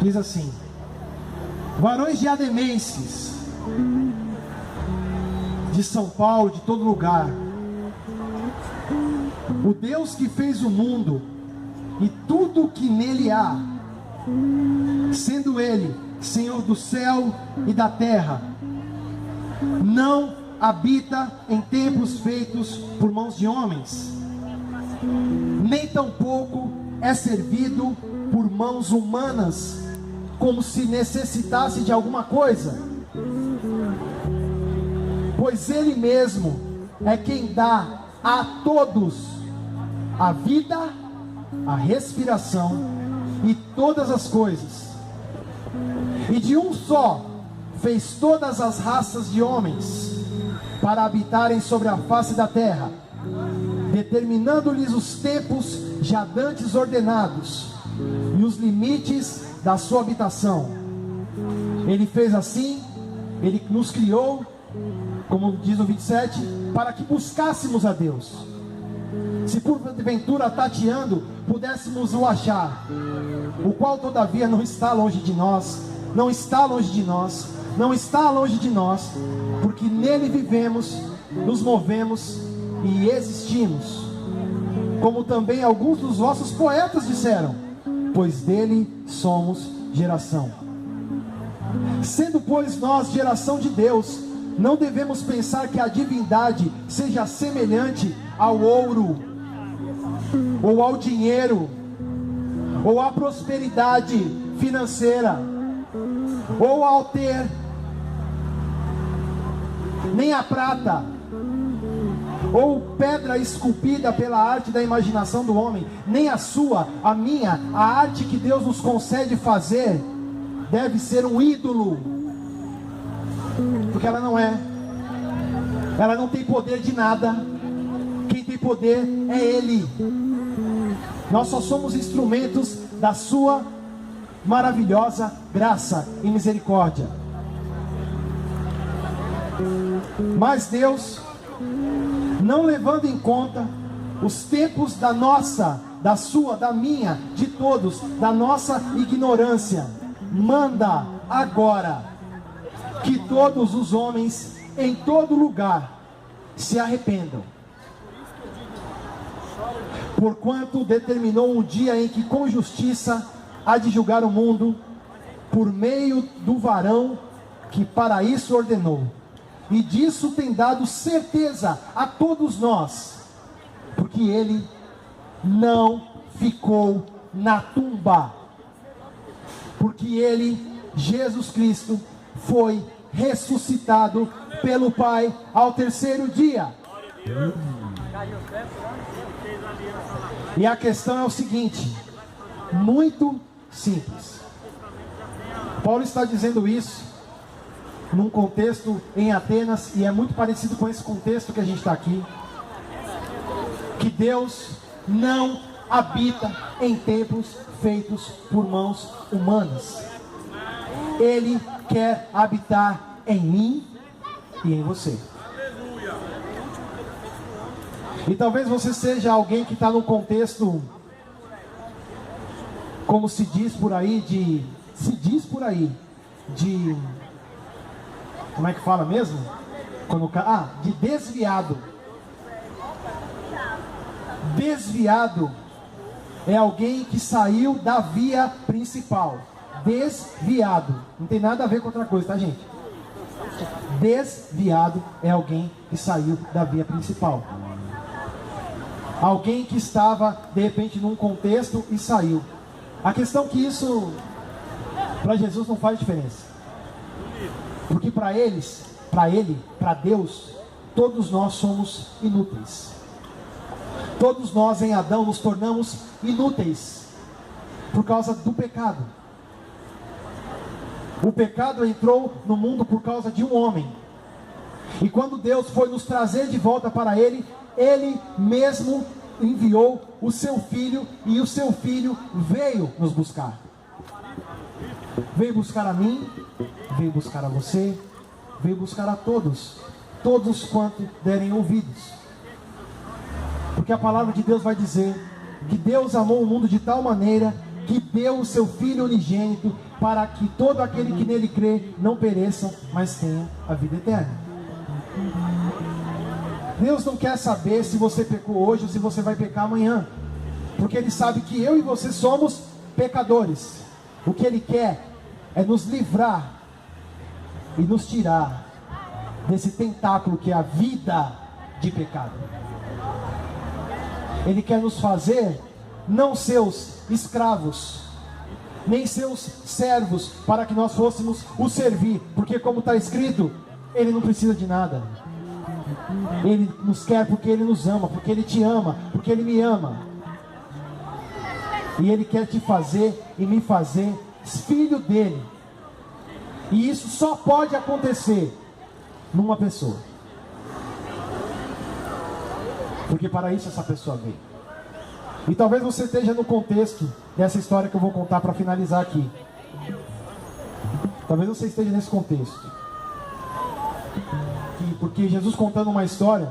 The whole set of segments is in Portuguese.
Diz assim: varões diademenses, de São Paulo, de todo lugar, o Deus que fez o mundo e tudo o que nele há, sendo Ele Senhor do céu e da terra, não habita em templos feitos por mãos de homens, nem tampouco é servido por mãos humanas, como se necessitasse de alguma coisa, pois Ele mesmo é quem dá a todos a vida, a respiração e todas as coisas, e de um só fez todas as raças de homens para habitarem sobre a face da terra, determinando-lhes os tempos já dantes ordenados e os limites da sua habitação. Ele fez assim, Ele nos criou, como diz o 27, para que buscássemos a Deus. Se porventura tateando pudéssemos o achar, o qual todavia não está longe de nós, não está longe de nós, não está longe de nós, porque nele vivemos, nos movemos e existimos, como também alguns dos vossos poetas disseram, pois dele somos geração. Sendo, pois, nós geração de Deus, não devemos pensar que a divindade seja semelhante ao ouro, ou ao dinheiro, ou à prosperidade financeira, ou ao ter, nem a prata, ou pedra esculpida pela arte da imaginação do homem, nem a sua, a minha, a arte que Deus nos concede fazer, deve ser um ídolo, porque ela não é, ela não tem poder de nada. Quem tem poder é Ele. Nós só somos instrumentos da sua maravilhosa graça e misericórdia. Mas Deus, não levando em conta os tempos da nossa, da sua, da minha, de todos, da nossa ignorância, manda agora que todos os homens em todo lugar se arrependam, porquanto determinou um dia em que com justiça há de julgar o mundo, por meio do varão que para isso ordenou, e disso tem dado certeza a todos nós, porque ele não ficou na tumba, porque ele, Jesus Cristo, foi ressuscitado pelo Pai ao terceiro dia. E a questão é o seguinte, muito simples. Paulo está dizendo isso num contexto em Atenas, e é muito parecido com esse contexto que a gente está aqui, que Deus não habita em templos feitos por mãos humanas. Ele quer habitar em mim e em você. E talvez você seja alguém que está num contexto, como se diz por aí, como é que fala mesmo? De desviado. Desviado é alguém que saiu da via principal. Desviado. Não tem nada a ver com outra coisa, tá, gente? Desviado é alguém que saiu da via principal. Alguém que estava, de repente, num contexto e saiu. A questão é que isso, para Jesus, não faz diferença. Porque para Ele, para Deus, todos nós somos inúteis. Todos nós em Adão nos tornamos inúteis por causa do pecado. O pecado entrou no mundo por causa de um homem. E quando Deus foi nos trazer de volta para Ele, Ele mesmo enviou o seu Filho, e o seu Filho veio nos buscar. Veio buscar a mim, veio buscar a você, veio buscar a todos quantos derem ouvidos. Porque a palavra de Deus vai dizer que Deus amou o mundo de tal maneira que deu o seu Filho unigênito, para que todo aquele que nele crê não pereça, mas tenha a vida eterna. Deus não quer saber se você pecou hoje ou se você vai pecar amanhã, porque Ele sabe que eu e você somos pecadores. O que Ele quer é nos livrar e nos tirar desse tentáculo que é a vida de pecado. Ele quer nos fazer não seus escravos, nem seus servos, para que nós fôssemos o servir, porque como está escrito, Ele não precisa de nada. Ele nos quer porque Ele nos ama, porque Ele te ama, porque Ele me ama. E Ele quer te fazer e me fazer filho dEle. E isso só pode acontecer numa pessoa, porque para isso essa pessoa veio. E talvez você esteja no contexto dessa história que eu vou contar para finalizar aqui. Talvez você esteja nesse contexto, porque Jesus contando uma história,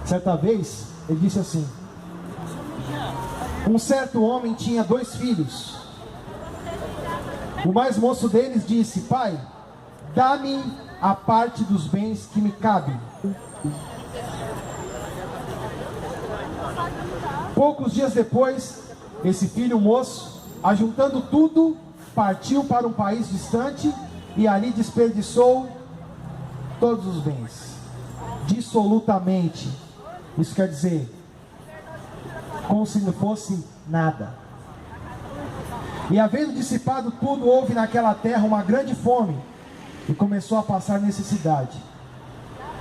certa vez, Ele disse assim: um certo homem tinha 2 filhos. O mais moço deles disse: pai, dá-me a parte dos bens que me cabe. Poucos dias depois, esse filho moço, ajuntando tudo, partiu para um país distante e ali desperdiçou todos os bens, dissolutamente. Isso quer dizer, como se não fosse nada. E havendo dissipado tudo, houve naquela terra uma grande fome, e começou a passar necessidade.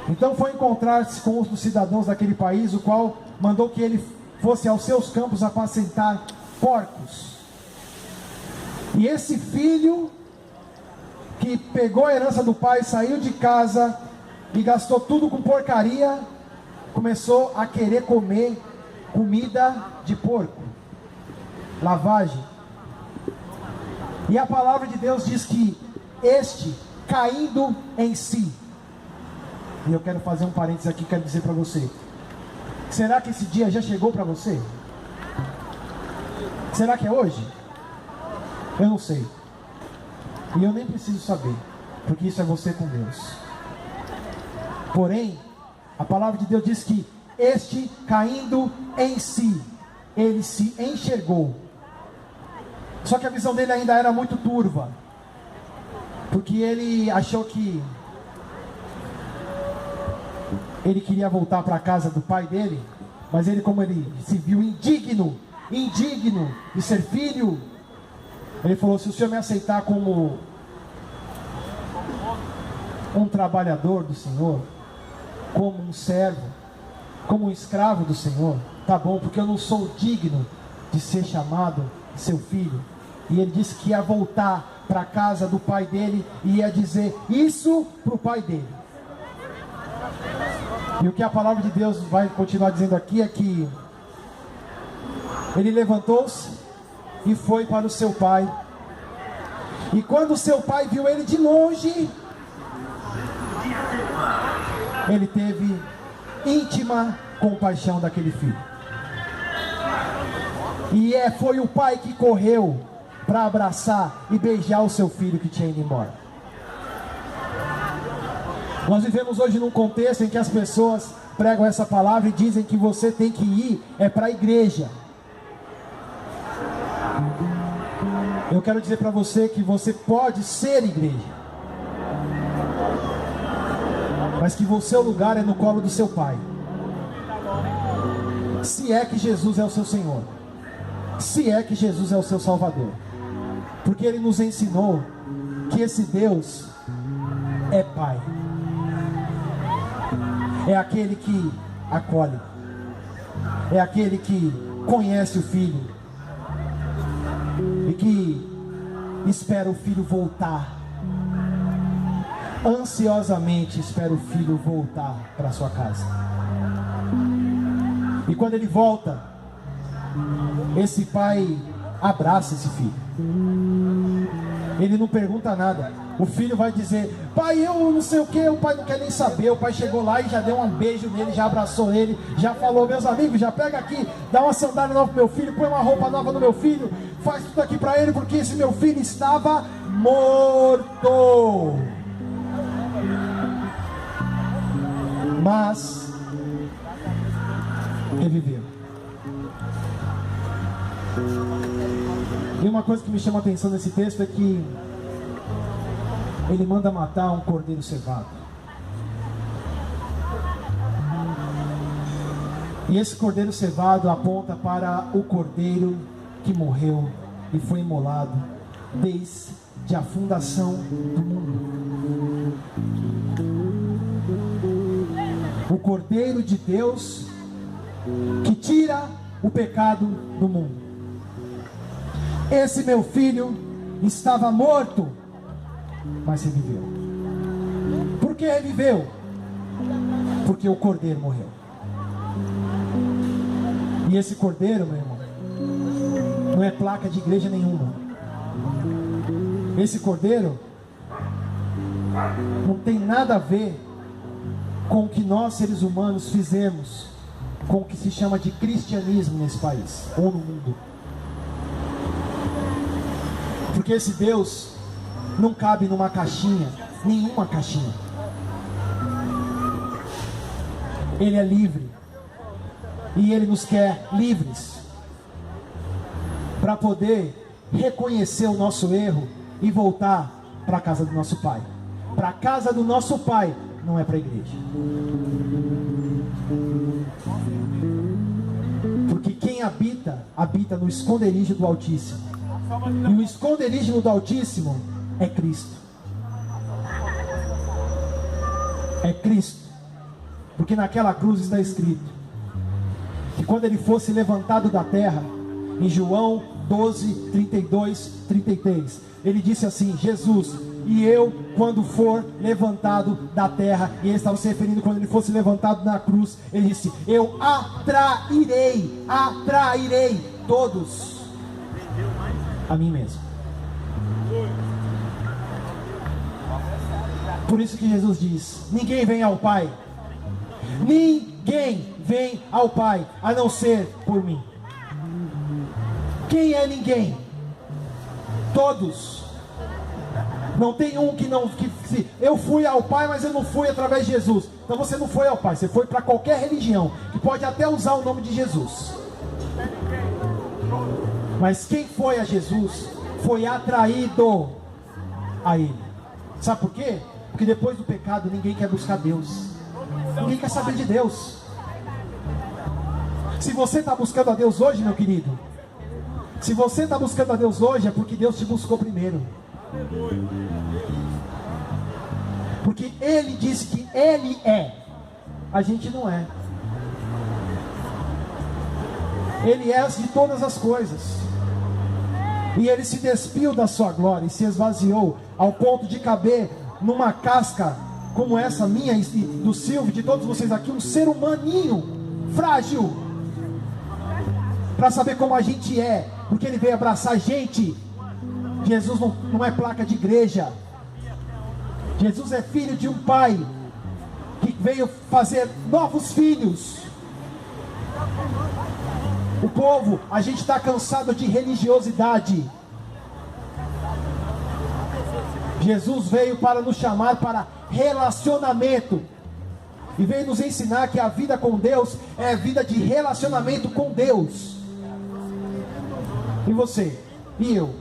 Então foi encontrar-se com os cidadãos daquele país, o qual mandou que ele fosse aos seus campos apacentar porcos. E esse filho, que pegou a herança do pai, saiu de casa e gastou tudo com porcaria, começou a querer comer comida de porco, lavagem. E a palavra de Deus diz que este, caindo em si, e eu quero fazer um parênteses aqui, quero dizer para você: será que esse dia já chegou para você? Será que é hoje? Eu não sei, e eu nem preciso saber, porque isso é você com Deus. Porém, a palavra de Deus diz que este, caindo em si, ele se enxergou. Só que a visão dele ainda era muito turva, porque ele achou que ele queria voltar para a casa do pai dele, mas ele, como ele se viu indigno de ser filho, ele falou: se o Senhor me aceitar como um trabalhador do Senhor, como um servo, como um escravo do Senhor, tá bom, porque eu não sou digno de ser chamado seu filho. E ele disse que ia voltar para a casa do pai dele e ia dizer isso para o pai dele. E o que a palavra de Deus vai continuar dizendo aqui é que ele levantou-se e foi para o seu pai. E quando o seu pai viu ele de longe, ele teve íntima compaixão daquele filho. E foi o pai que correu para abraçar e beijar o seu filho que tinha ido embora. Nós vivemos hoje num contexto em que as pessoas pregam essa palavra e dizem que você tem que ir para a igreja. Eu quero dizer para você que você pode ser igreja, mas que o seu lugar é no colo do seu pai. Se é que Jesus é o seu Senhor, se é que Jesus é o seu Salvador, porque Ele nos ensinou que esse Deus é Pai, é aquele que acolhe, é aquele que conhece o filho e que espera o filho voltar, ansiosamente espera o filho voltar para sua casa. E quando ele volta, esse pai abraça esse filho. Ele não pergunta nada. O filho vai dizer: pai, eu não sei o que. O pai não quer nem saber. O pai chegou lá e já deu um beijo nele, já abraçou ele, já falou: meus amigos, já pega aqui, dá uma sandália nova pro meu filho, põe uma roupa nova no meu filho, faz tudo aqui para ele, porque esse meu filho estava morto, mas reviveu. E uma coisa que me chama a atenção nesse texto é que ele manda matar um cordeiro cevado. E esse cordeiro cevado aponta para o cordeiro que morreu e foi imolado desde a fundação do mundo. O cordeiro de Deus que tira o pecado do mundo. Esse meu filho estava morto, mas reviveu. Por que reviveu? Porque o cordeiro morreu. E esse cordeiro, meu irmão, não é placa de igreja nenhuma. Esse cordeiro não tem nada a ver com o que nós seres humanos fizemos com o que se chama de cristianismo nesse país ou no mundo. Porque esse Deus não cabe numa caixinha, nenhuma caixinha. Ele é livre. E Ele nos quer livres para poder reconhecer o nosso erro e voltar para a casa do nosso Pai. Para a casa do nosso Pai, não é para a igreja. Porque quem habita, habita no esconderijo do Altíssimo. E o esconderijo do Altíssimo é Cristo. É Cristo. Porque naquela cruz está escrito que quando ele fosse levantado da terra, em João 12, 32, 33, ele disse assim: Jesus, e eu quando for levantado da terra, e ele estava se referindo quando ele fosse levantado na cruz, ele disse: eu atrairei todos a mim mesmo. Por isso que Jesus diz: ninguém vem ao Pai, ninguém vem ao Pai a não ser por mim. Quem é ninguém? Todos. Não tem um que não... eu fui ao Pai, mas eu não fui através de Jesus. Então você não foi ao Pai, você foi para qualquer religião, que pode até usar o nome de Jesus. Mas quem foi a Jesus, foi atraído a Ele. Sabe por quê? Porque depois do pecado, ninguém quer buscar Deus. Ninguém quer saber de Deus. Se você está buscando a Deus hoje, meu querido, se você está buscando a Deus hoje, é porque Deus te buscou primeiro. Porque Ele disse que Ele é. A gente não é. Ele é de todas as coisas. E Ele se despiu da sua glória e se esvaziou ao ponto de caber numa casca como essa minha e do Silvio, de todos vocês aqui, um ser humaninho, frágil, para saber como a gente é, porque Ele veio abraçar a gente. Jesus não é placa de igreja. Jesus é filho de um pai que veio fazer novos filhos. O povo, a gente está cansado de religiosidade. Jesus veio para nos chamar para relacionamento. E veio nos ensinar que a vida com Deus é vida de relacionamento com Deus. E você? E eu?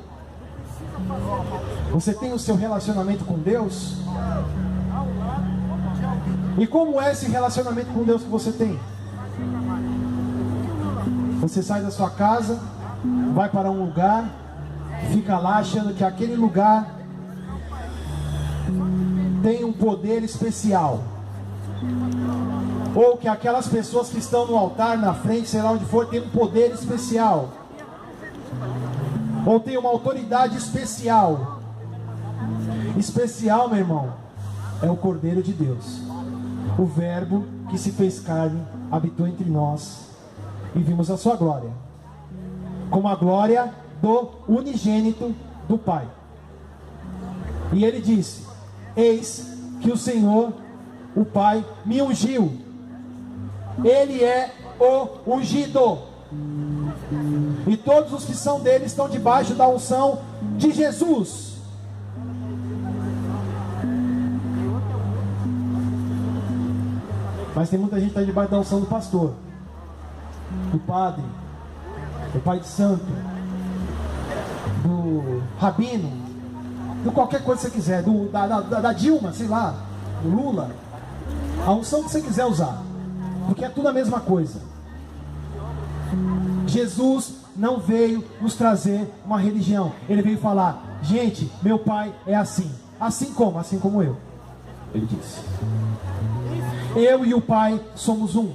Você tem o seu relacionamento com Deus? E como é esse relacionamento com Deus que você tem? Você sai da sua casa, vai para um lugar, fica lá achando que aquele lugar tem um poder especial, ou que aquelas pessoas que estão no altar, na frente, sei lá onde for, tem um poder especial, ou tem uma autoridade especial. Especial, meu irmão, é o Cordeiro de Deus, o Verbo que se fez carne, habitou entre nós, e vimos a sua glória, como a glória do unigênito do Pai. E Ele disse: eis que o Senhor, o Pai, me ungiu. Ele é o ungido. E todos os que são dele estão debaixo da unção de Jesus. Mas tem muita gente que está debaixo da unção do pastor, do padre, do pai de santo, do rabino, de qualquer coisa que você quiser, da Dilma, sei lá, do Lula. A unção que você quiser usar, porque é tudo a mesma coisa. Jesus não veio nos trazer uma religião. Ele veio falar: gente, meu pai é assim. Assim como? Assim como eu. Ele disse: eu e o pai somos um.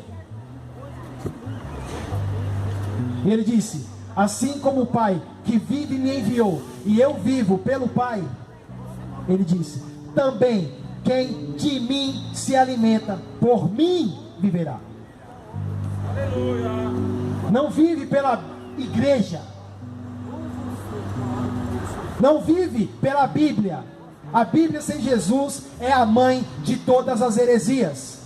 E ele disse: assim como o pai que vive me enviou, e eu vivo pelo pai. Ele disse: também quem de mim se alimenta, por mim viverá. Aleluia. Não vive pela igreja, não vive pela Bíblia. A Bíblia sem Jesus é a mãe de todas as heresias.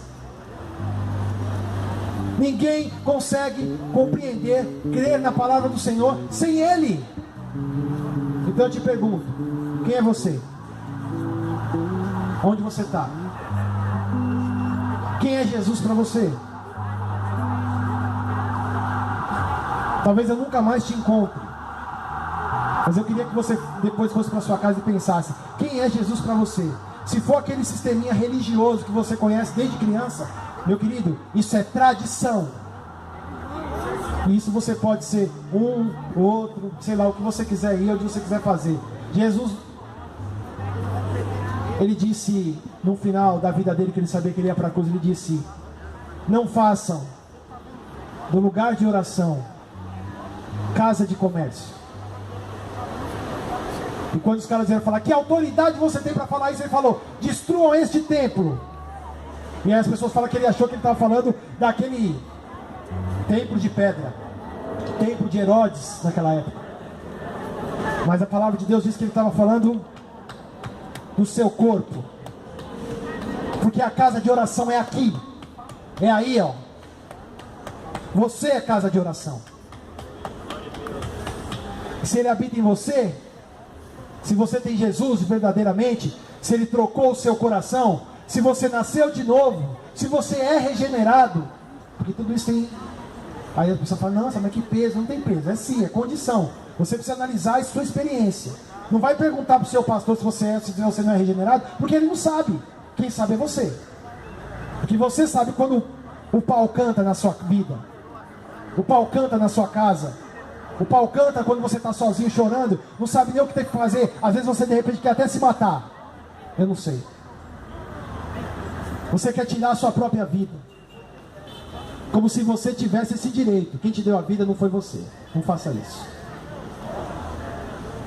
Ninguém consegue compreender, crer na palavra do Senhor sem Ele. Então eu te pergunto: quem é você? Onde você está? Quem é Jesus para você? Talvez eu nunca mais te encontre, mas eu queria que você depois fosse para sua casa e pensasse: quem é Jesus para você? Se for aquele sisteminha religioso que você conhece desde criança, meu querido, isso é tradição. E isso você pode ser um, outro, sei lá, o que você quiser ir, onde você quiser fazer. Jesus, ele disse no final da vida dele, que ele sabia que ele ia para a cruz, ele disse: não façam do lugar de oração casa de comércio. E quando os caras vieram falar: que autoridade você tem para falar isso? Ele falou: destruam este templo. E aí as pessoas falam que ele achou que ele estava falando daquele templo de pedra, templo de Herodes naquela época. Mas a palavra de Deus diz que ele estava falando do seu corpo, porque a casa de oração é aqui, é aí, ó. Você é casa de oração. Se ele habita em você, se você tem Jesus verdadeiramente, se ele trocou o seu coração, se você nasceu de novo, se você é regenerado, porque tudo isso tem. Aí a pessoa fala: nossa, mas que peso? Não tem peso. É sim, é condição. Você precisa analisar a sua experiência. Não vai perguntar para o seu pastor se você é, se você não é regenerado, porque ele não sabe. Quem sabe é você. Porque você sabe quando o pau canta na sua vida, o pau canta na sua casa, o pau canta quando você está sozinho chorando, não sabe nem o que tem que fazer. Às vezes você de repente quer até se matar. Eu não sei. Você quer tirar a sua própria vida, como se você tivesse esse direito. Quem te deu a vida não foi você. Não faça isso.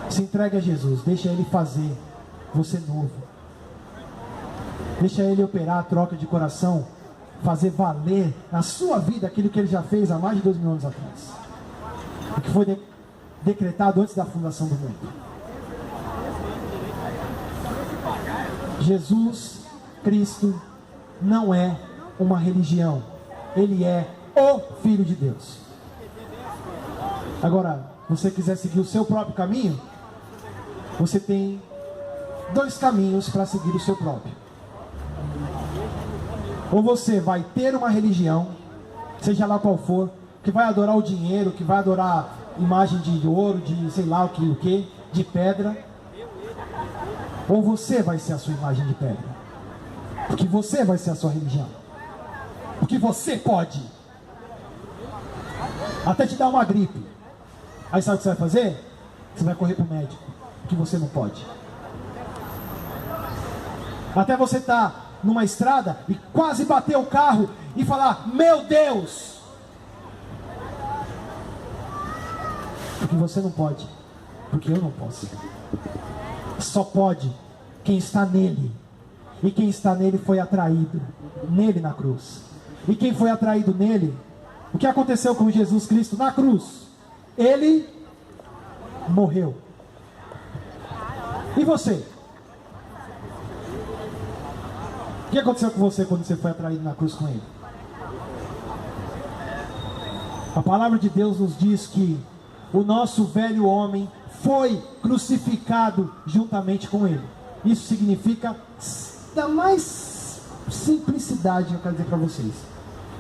Se entregue a Jesus. Deixa Ele fazer você novo. Deixa Ele operar a troca de coração, fazer valer na sua vida aquilo que Ele já fez há mais de 2.000 anos atrás, o que foi decretado antes da fundação do mundo. Jesus Cristo não é uma religião. Ele é o Filho de Deus. Agora, se você quiser seguir o seu próprio caminho, você tem 2 caminhos para seguir o seu próprio. Ou você vai ter uma religião, seja lá qual for, que vai adorar o dinheiro, que vai adorar imagem de ouro, de sei lá o que, de pedra. Ou você vai ser a sua imagem de pedra, porque você vai ser a sua religião, porque você pode até te dar uma gripe. Aí sabe o que você vai fazer? Você vai correr para o médico, porque você não pode. Até você tá numa estrada e quase bater o carro e falar: meu Deus! Porque você não pode, porque eu não posso. Só pode quem está nele. E quem está nele foi atraído nele na cruz. E quem foi atraído nele, o que aconteceu com Jesus Cristo na cruz? Ele morreu. E você? O que aconteceu com você quando você foi atraído na cruz com ele? A palavra de Deus nos diz que o nosso velho homem foi crucificado juntamente com ele. Isso significa, da mais simplicidade, eu quero dizer para vocês,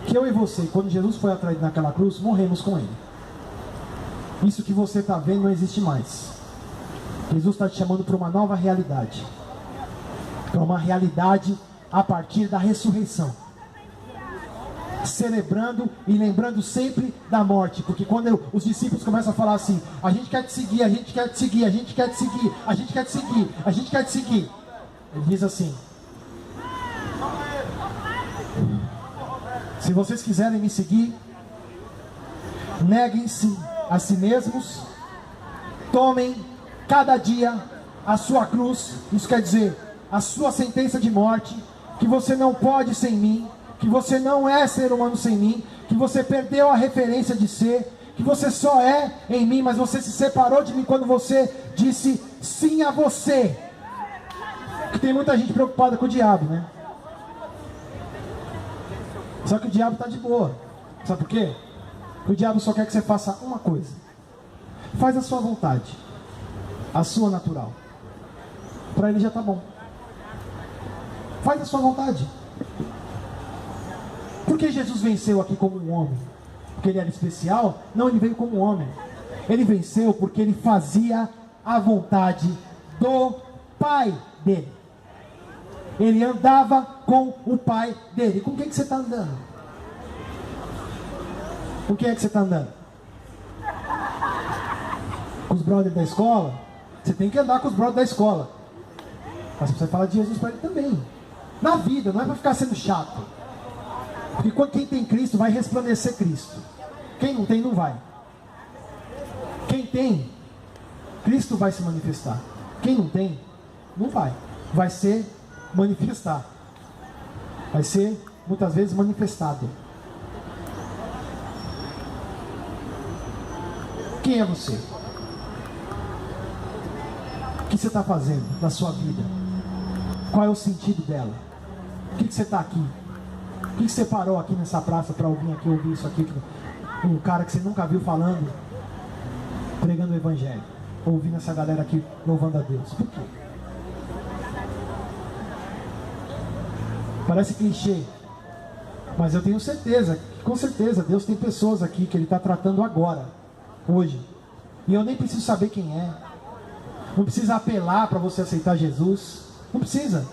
que eu e você, quando Jesus foi atraído naquela cruz, morremos com ele. Isso que você está vendo não existe mais. Jesus está te chamando para uma nova realidade, para uma realidade a partir da ressurreição, celebrando e lembrando sempre da morte. Porque quando os discípulos começam a falar assim: a gente quer te seguir, a gente quer te seguir, a gente quer te seguir, a gente quer te seguir, a gente quer te seguir, ele diz assim: se vocês quiserem me seguir, neguem-se a si mesmos, tomem cada dia a sua cruz. Isso quer dizer, a sua sentença de morte, que você não pode sem mim, que você não é ser humano sem mim, que você perdeu a referência de ser, que você só é em mim, mas você se separou de mim quando você disse sim a você. Que tem muita gente preocupada com o diabo, né? Só que o diabo está de boa. Sabe por quê? O diabo só quer que você faça uma coisa: faz a sua vontade, a sua natural. Para ele já está bom. Faz a sua vontade. Por que Jesus venceu aqui como um homem? Porque ele era especial? Não, ele veio como um homem. Ele venceu porque ele fazia a vontade do Pai dele. Ele andava com o Pai dele. Com quem que você está andando? Com quem é que você está andando? Com os brothers da escola? Você tem que andar com os brothers da escola, mas você fala de Jesus para ele também. Na vida, não é para ficar sendo chato. Porque quem tem Cristo vai resplandecer Cristo. Quem não tem, não vai. Quem tem, Cristo vai se manifestar. Quem não tem, não vai. Vai ser manifestar. Vai ser, muitas vezes, manifestado. Quem é você? O que você está fazendo da sua vida? Qual é o sentido dela? Por que você está aqui? Por que você parou aqui nessa praça para vir aqui ouvir isso aqui? Um cara que você nunca viu falando, pregando o evangelho, ouvindo essa galera aqui louvando a Deus. Por quê? Parece clichê, mas eu tenho certeza, com certeza, Deus tem pessoas aqui que Ele está tratando agora, hoje. E eu nem preciso saber quem é. Não precisa apelar para você aceitar Jesus. Não precisa.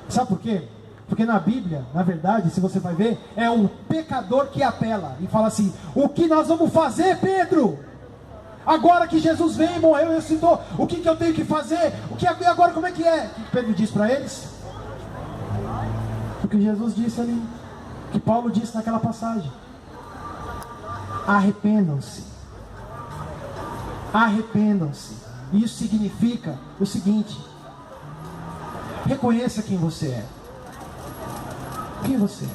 Sabe por quê? Porque na Bíblia, na verdade, se você vai ver, é o pecador que apela e fala assim: o que nós vamos fazer, Pedro? Agora que Jesus veio e morreu e ressuscitou, o que eu tenho que fazer? Agora como é que é? O que Pedro disse para eles? O que Jesus disse ali, que Paulo disse naquela passagem: arrependam-se. Arrependam-se. Isso significa o seguinte: reconheça quem você é. Quem você é?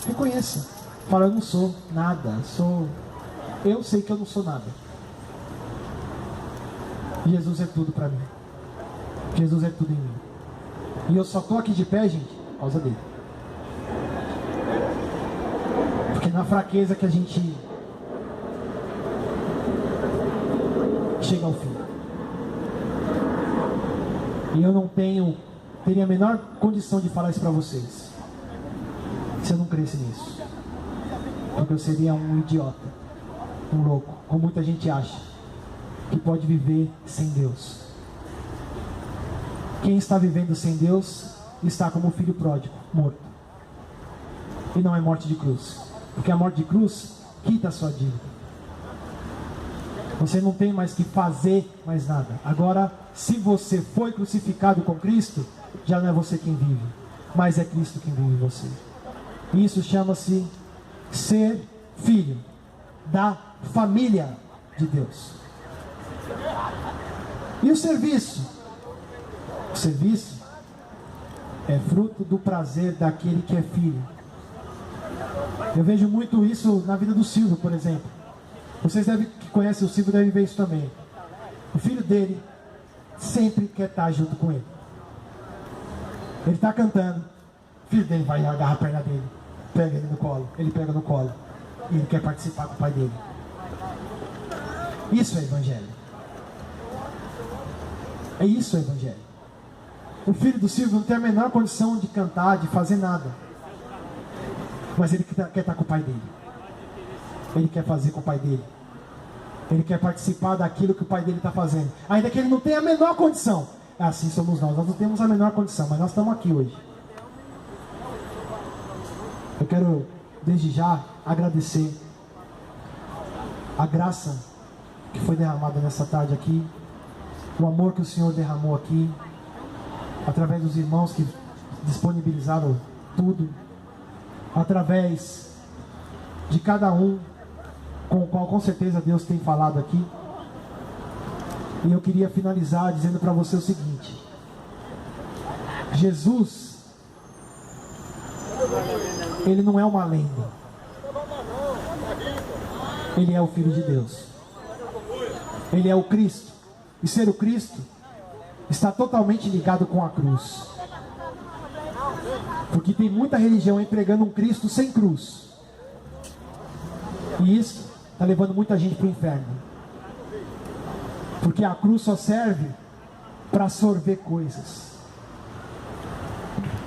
Reconheça. Fala: eu não sou nada. Eu sei que eu não sou nada. Jesus é tudo para mim. Jesus é tudo em mim. E eu só estou aqui de pé, gente, por causa dele. Porque na fraqueza que a gente chega ao fim. E eu não teria a menor condição de falar isso para vocês se eu não cresce nisso. Porque eu seria um idiota, um louco, como muita gente acha, que pode viver sem Deus. Quem está vivendo sem Deus está como o filho pródigo, morto. E não é morte de cruz, porque a morte de cruz quita a sua dívida. Você não tem mais que fazer mais nada. Agora, se você foi crucificado com Cristo, já não é você quem vive, mas é Cristo quem vive em você. Isso chama-se ser filho da família de Deus. E o serviço? O serviço é fruto do prazer daquele que é filho. Eu vejo muito isso na vida do Silvio, por exemplo. Vocês que conhecem o Silvio devem ver isso também. O filho dele sempre quer estar junto com ele. Ele está cantando, o filho dele vai agarrar a perna dele. pega ele no colo, ele pega no colo. E ele quer participar com o pai dele. Isso é evangelho. É isso o evangelho. O filho do Silvio não tem a menor condição de cantar, de fazer nada. Mas ele quer estar com o pai dele. Ele quer fazer com o pai dele. Ele quer participar daquilo que o pai dele está fazendo. Ainda que ele não tenha a menor condição. Assim somos nós. Nós não temos a menor condição, mas nós estamos aqui hoje. Eu quero, desde já, agradecer a graça que foi derramada nessa tarde aqui. O amor que o Senhor derramou aqui. Através dos irmãos que disponibilizaram tudo. Através de cada um com o qual com certeza Deus tem falado aqui. E eu queria finalizar dizendo para você o seguinte: Jesus, ele não é uma lenda. Ele é o Filho de Deus. Ele é o Cristo. E ser o Cristo está totalmente ligado com a cruz. Porque tem muita religião aí pregando um Cristo sem cruz. E isso está levando muita gente para o inferno. Porque a cruz só serve para absorver coisas.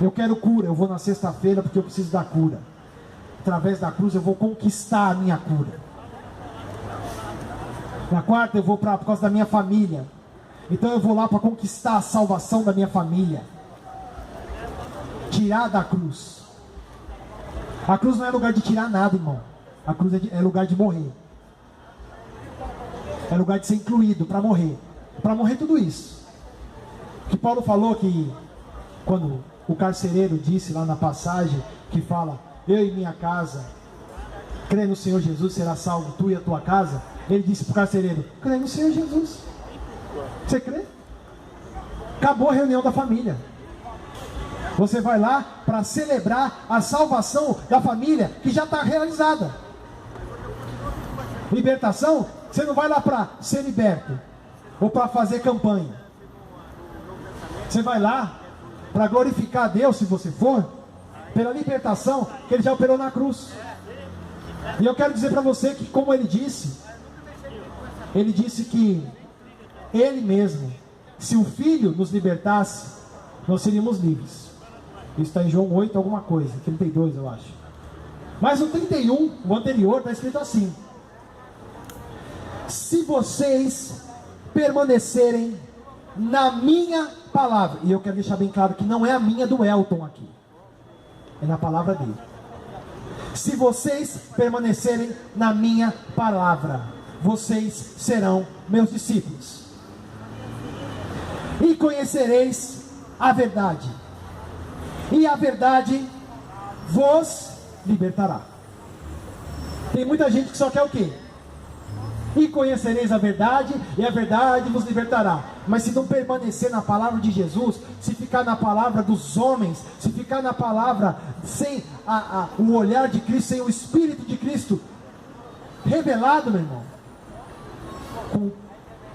Eu quero cura, eu vou na sexta-feira porque eu preciso da cura. Através da cruz eu vou conquistar a minha cura. Na quarta eu vou por causa da minha família. Então eu vou lá para conquistar a salvação da minha família. Tirar da cruz. A cruz não é lugar de tirar nada, irmão. A cruz é lugar de morrer. É lugar de ser incluído para morrer. Para morrer tudo isso. Que Paulo falou que quando o carcereiro disse lá na passagem que fala: eu e minha casa crê no Senhor Jesus, será salvo tu e a tua casa. Ele disse para o carcereiro: crê no Senhor Jesus. Você crê? Acabou a reunião da família. Você vai lá para celebrar a salvação da família que já está realizada. Libertação, você não vai lá para ser liberto ou para fazer campanha. Você vai lá para glorificar a Deus, se você for, pela libertação que Ele já operou na cruz. E eu quero dizer para você que, como Ele disse que Ele mesmo, se o Filho nos libertasse, nós seríamos livres. Isso está em João 8 alguma coisa, 32 eu acho. Mas no 31, o anterior, está escrito assim: se vocês permanecerem na minha palavra. E eu quero deixar bem claro que não é a minha do Elton aqui, é na palavra dele. Se vocês permanecerem na minha palavra, vocês serão meus discípulos. E conhecereis a verdade. E a verdade vos libertará. Tem muita gente que só quer o quê? E conhecereis a verdade, e a verdade vos libertará. Mas se não permanecer na palavra de Jesus, se ficar na palavra dos homens, se ficar na palavra sem o olhar de Cristo, sem o Espírito de Cristo revelado, meu irmão, com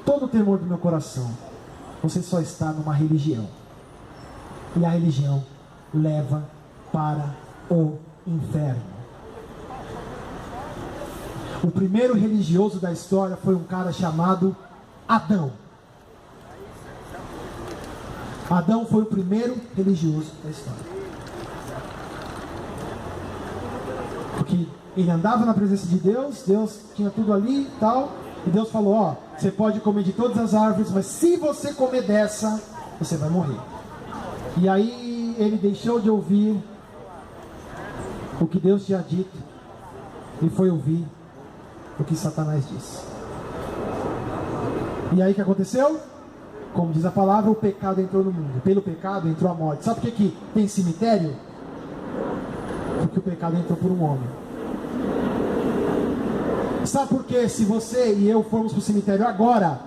todo o temor do meu coração, você só está numa religião. E a religião leva para o inferno. O primeiro religioso da história foi um cara chamado Adão. Adão foi o primeiro religioso da história. Porque ele andava na presença de Deus, Deus tinha tudo ali e tal, e Deus falou: ó, você pode comer de todas as árvores, mas se você comer dessa, você vai morrer. E aí ele deixou de ouvir o que Deus tinha dito e foi ouvir o que Satanás disse. E aí o que aconteceu? Como diz a palavra, o pecado entrou no mundo. Pelo pecado entrou a morte. Sabe por que tem cemitério? Porque o pecado entrou por um homem. Sabe por que se você e eu formos para o cemitério agora,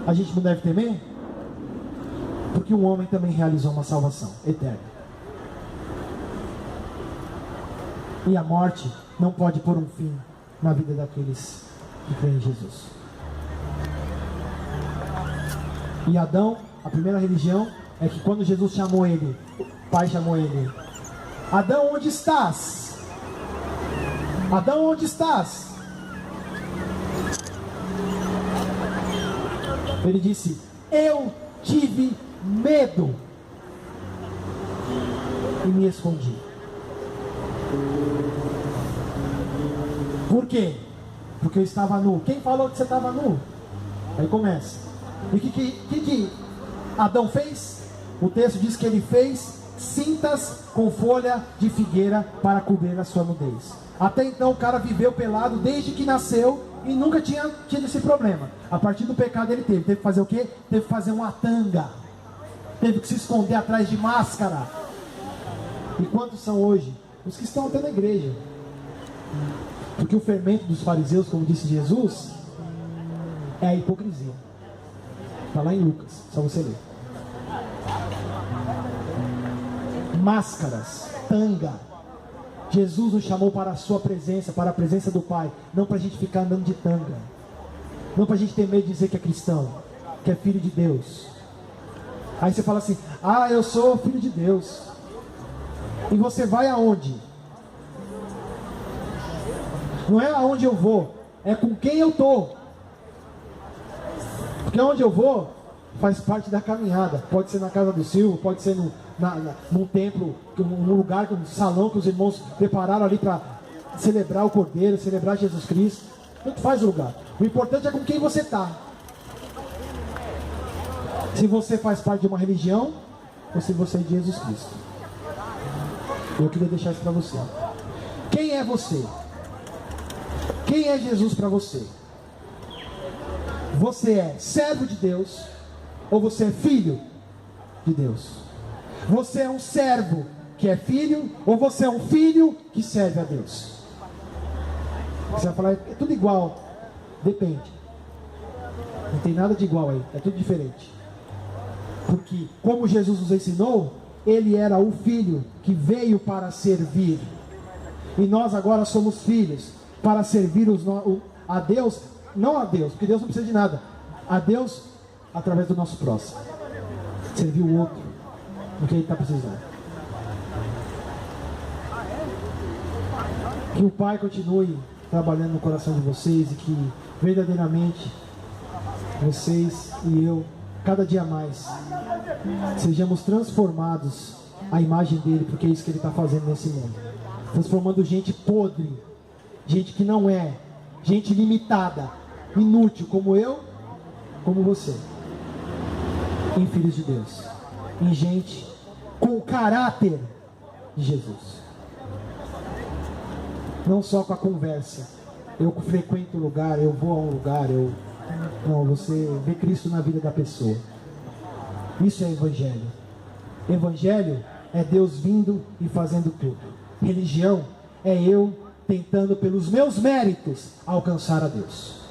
a gente não deve temer? Porque um homem também realizou uma salvação eterna. E a morte não pode pôr um fim na vida daqueles que creem em Jesus. E Adão, a primeira religião é que quando Jesus chamou ele, o pai chamou ele Adão, onde estás? Adão, onde estás? Ele disse: eu tive medo e me escondi. Por quê? Porque eu estava nu. Quem falou que você estava nu? Aí começa. E o que Adão fez? O texto diz que ele fez cintas com folha de figueira para cobrir a sua nudez. Até então o cara viveu pelado desde que nasceu e nunca tinha tido esse problema. A partir do pecado ele teve que fazer o quê? Teve que fazer uma tanga, teve que se esconder atrás de máscara. E quantos são hoje? Os que estão até na igreja. Porque o fermento dos fariseus, como disse Jesus, é a hipocrisia. Está lá em Lucas, só você ler. Máscaras, tanga. Jesus nos chamou para a sua presença, para a presença do Pai, não para a gente ficar andando de tanga, não para a gente ter medo de dizer que é cristão, que é filho de Deus. Aí você fala assim: ah, eu sou filho de Deus. E você vai aonde? Não é aonde eu vou, é com quem eu estou. Porque onde eu vou faz parte da caminhada. Pode ser na casa do Silvio, pode ser num templo, num lugar, um salão que os irmãos prepararam ali para celebrar o Cordeiro, celebrar Jesus Cristo. Tanto faz o lugar. O importante é com quem você está. Se você faz parte de uma religião ou se você é de Jesus Cristo. Eu queria deixar isso para você. Quem é você? Quem é Jesus para você? Você é servo de Deus ou você é filho de Deus? Você é um servo que é filho ou você é um filho que serve a Deus? Você vai falar: é tudo igual. Depende. Não tem nada de igual aí, é tudo diferente. Porque como Jesus nos ensinou, ele era o filho que veio para servir. E nós agora somos filhos para servir a Deus, não a Deus, porque Deus não precisa de nada. A Deus através do nosso próximo. Servir o outro no que ele está precisando. Que o Pai continue trabalhando no coração de vocês e que verdadeiramente vocês e eu, cada dia mais, sejamos transformados à imagem dele, porque é isso que ele está fazendo nesse mundo. Transformando gente podre, gente que não é, gente limitada, inútil, como eu, como você, em filhos de Deus, em gente com o caráter de Jesus. Não só com a conversa, eu frequento um lugar, eu vou a um lugar, não, você vê Cristo na vida da pessoa. Isso é evangelho. Evangelho é Deus vindo e fazendo tudo. Religião é eu tentando pelos meus méritos alcançar a Deus.